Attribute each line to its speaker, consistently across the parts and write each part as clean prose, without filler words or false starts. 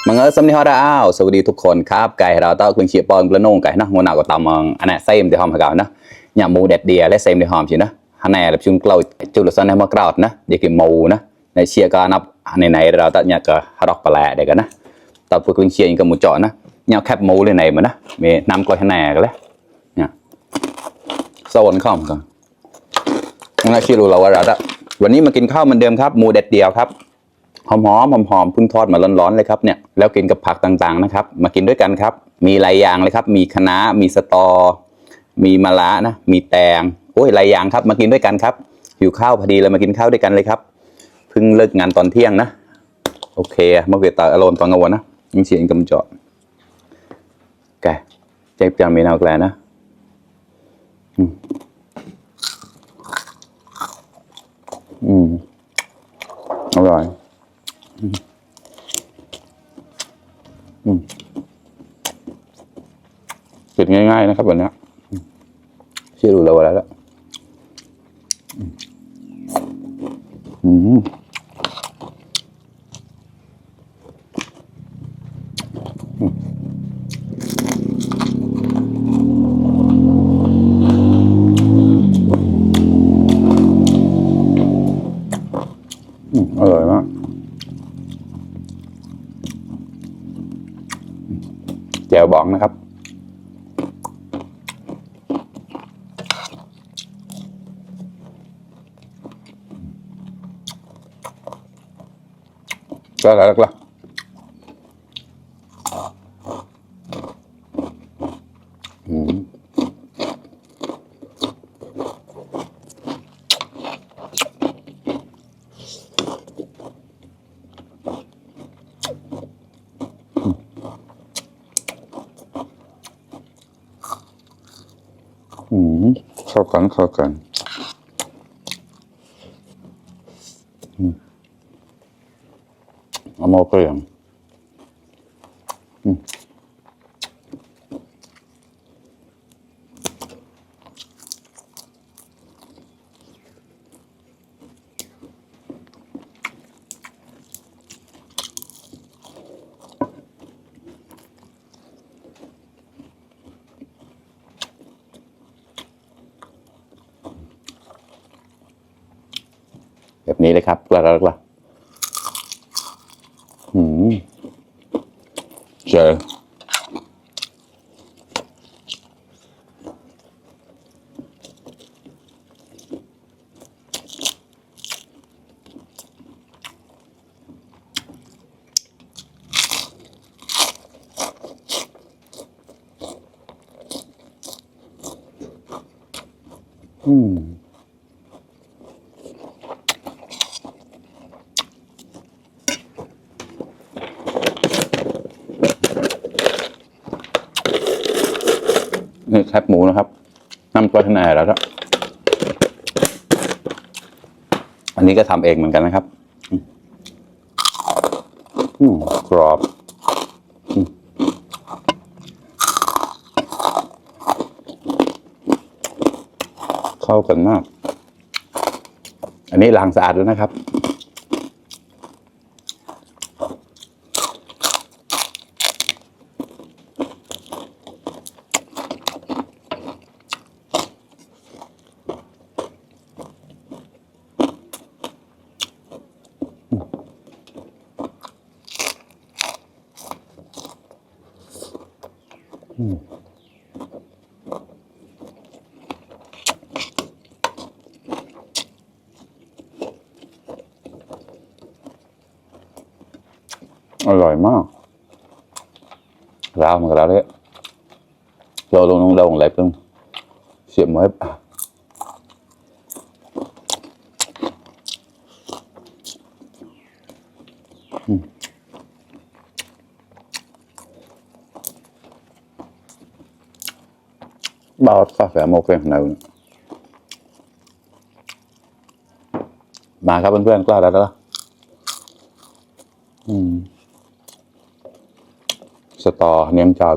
Speaker 1: มังเออสำนีฮอดอ้าวสวัสดีทุกคนครับไก่เราต้องคุณเชียร์ปอนกระนงไก่นะหัวหน้าก็ตามมังอันนั้นเซมเดี๋ยวหอมหาเก่านะหยาหมูแดดเดียและเซมเดี๋ยวหอมสินะฮันแน่แบบชุนเกลาจุลสันให้มากราวนะเดี๋ยวกินหมูนะในเชียร์ก็นับในเราต้องเนี่ยก็ฮัดอกปลาเด็กกันนะตอนพวกคุณเชียร์ยังก็หมูเจาะนะเนี่ยแคบหมูเลยไหนมานะมีน้ำกลอยฮันแน่กันเลยเนี่ยสวรรค์ข้ามกันงั้นชื่อรู้เราว่าเราวันนี้มากินข้าวเหมือนเดิมครับหมูแดดเดียวครับหอมๆเพิ่งทอดมาร้อนๆเลยครับเนี่ยแล้วกินกับผักต่างๆนะครับมากินด้วยกันครับมีหลายอย่างเลยครับมีคะน้ามีสตอมีมะระนะมีแตงโอ้ยหลายอย่างครับมากินด้วยกันครับหิวข้าวพอดีเลยมากินข้าวด้วยกันเลยครับเพิ่งเลิกงานตอนเที่ยงนะโอเคเมื่อกี้ตาอารมณ์ตอนกลางวันนะยังเสียงกำจอดแกใจเปลี่ยนเมนูแกลนะอร่อยกินง่ายๆนะครับวันนี้ชื่อรู้แล้วว่าแล้วอร่อยมากแจ่วบองนะครับก็แล้วก็เข้ากันเอามาเกลี่ยงแบบนี้เลยครับกละเจอนี่แคบหมูนะครับน้ำกระทะแหน่แล้วก็อันนี้ก็ทำเองเหมือนกันนะครับกรอบเข้ากันมากอันนี้ล้างสะอาดแล้วนะครับอร่อยมากราวมันก็ราวเลยเราลงอะไรเพิ่งเสียบไว้bao cà phê một cái nào มาครับเพื่อนๆกล้าแล้วสตอเนียงจาก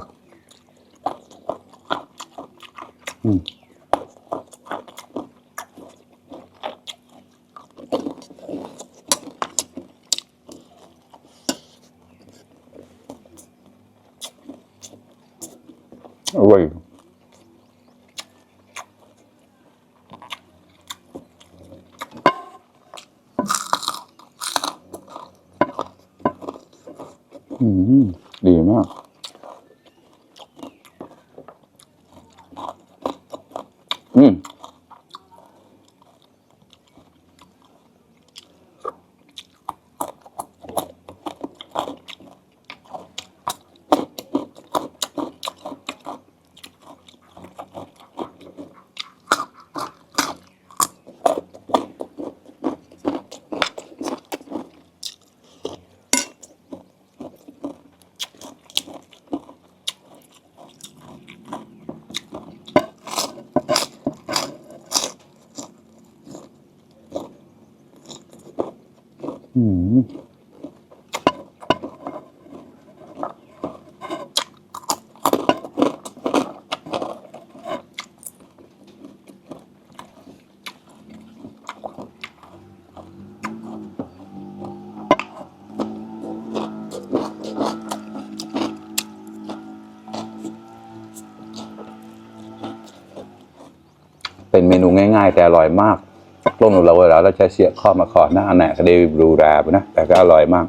Speaker 1: ดีมากเป็นเมนูง่ายๆแต่อร่อยมากต้มเราเวลาเราใช้เสียข้อมาขอหน้าแหนก็ได้รูแรบนะแต่ก็อร่อยมาก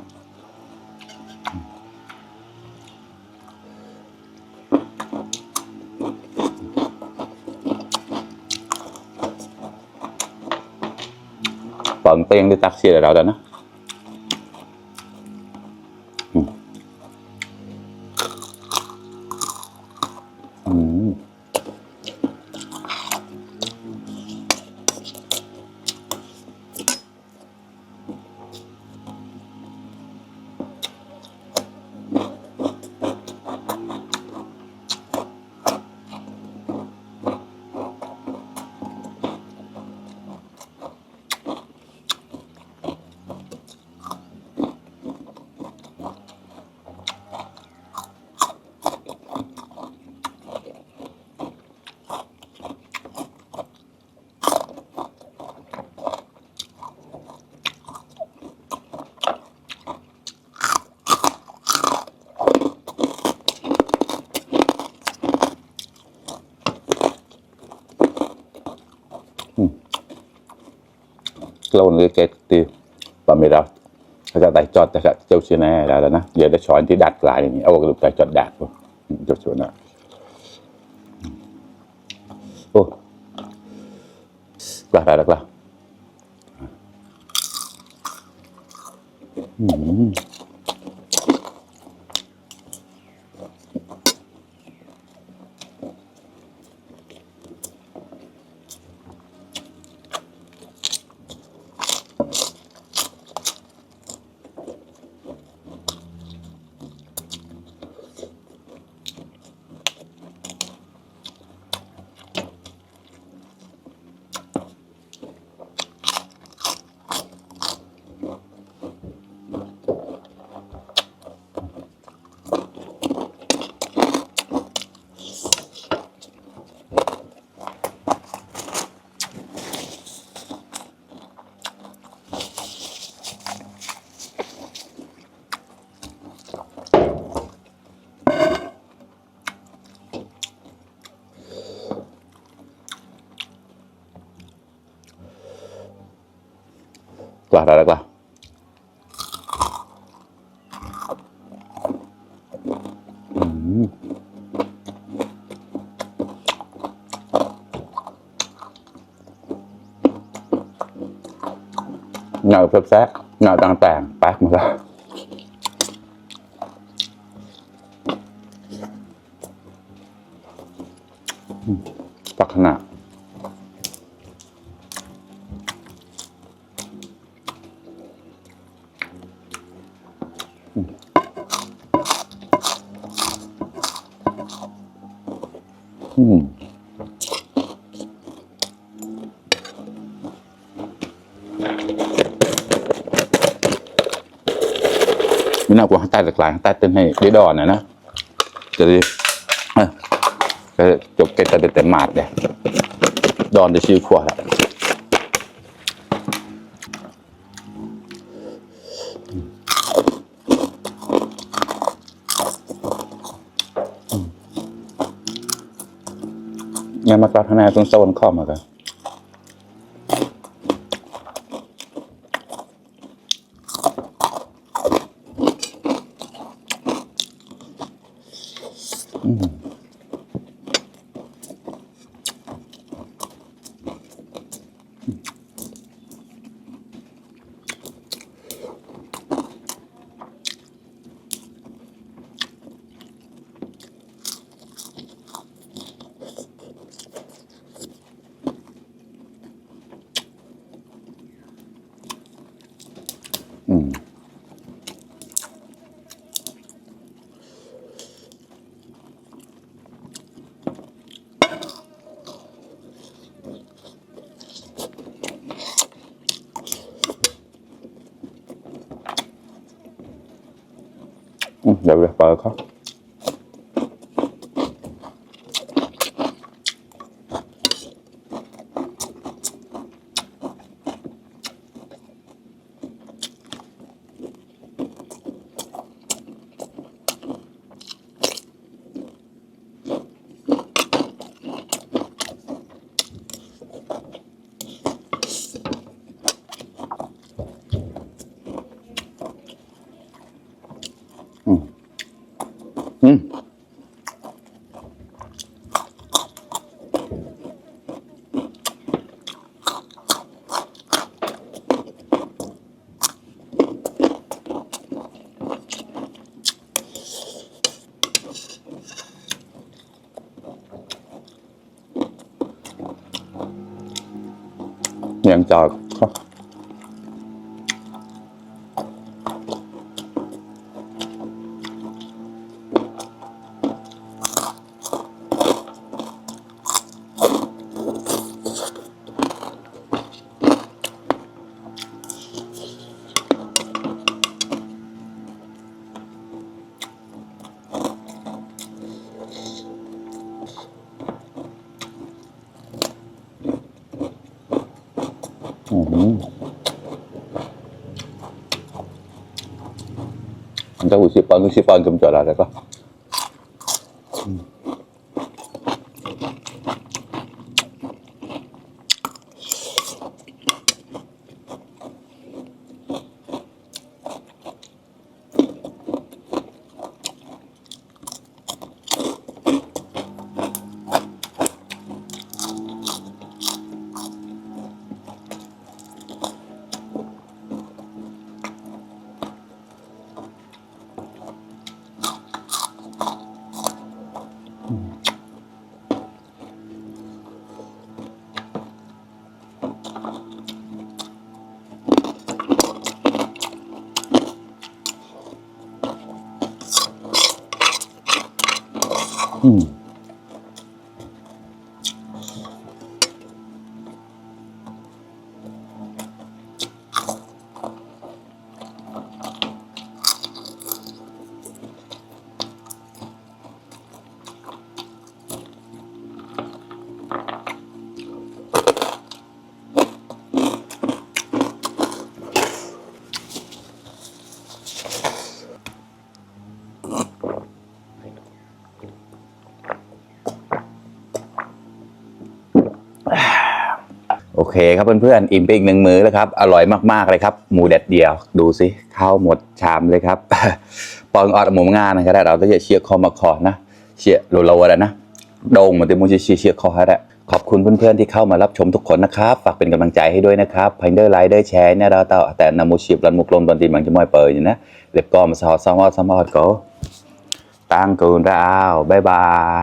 Speaker 1: ตอนเตียงได้ตักเสียเราแล้วนะlâu nữa cái tiêu và mày đâuเขาจะจอดแต่เจ้าเชียร์แน่แล้วนะเดี๋ยวจะช้อนที่ดัดลายนี่เอากระดูกจอดดัดเจ้าชวนนะโอ้กล้าได้แล้วกล้ากล้าได้แล้วกล้าเงาเพิ่มแซกเงาต่างๆแป๊กมาแล้วปักขนาดไม่น่ากลัวข้างใต้หลากหลายข้างใต้เต็มให้ได้ดอนนะจะได้ก็จบเกตแต่เต็มมาดเลยดอนจะชื่อขวดยังมากราบทนายต้นโซนข้อมากัน เดี๋ยวเปิดเขายังจอดเขาจะอุสิปันจำจอดอะไรก็โอเคครับเพื่อนๆอิ่มไปอีก1 มื้อแล้วครับอร่อยมากๆเลยครับหมูแดดเดียวดูสิข้าวหมดชามเลยครับ ปอนออดหมูงานนะครับเราต้องเชียร์คอมาคอนะเชียร์โลๆนะโด่งมาเต็มมือเชียร์คอให้ได้ขอบคุณเพื่อนๆที่เข้ามารับชมทุกคนนะครับฝากเป็นกำลังใจให้ด้วยนะครับพันเดอร์ไลค์ได้แชร์เนี่ยเราแต่นำมูชิบรันมุกลมตอนตีมันจะมอยเปิดอยู่นะเล็บก็มาสอดซ้ำก็ตั้งกูนดาวบ๊ายบาย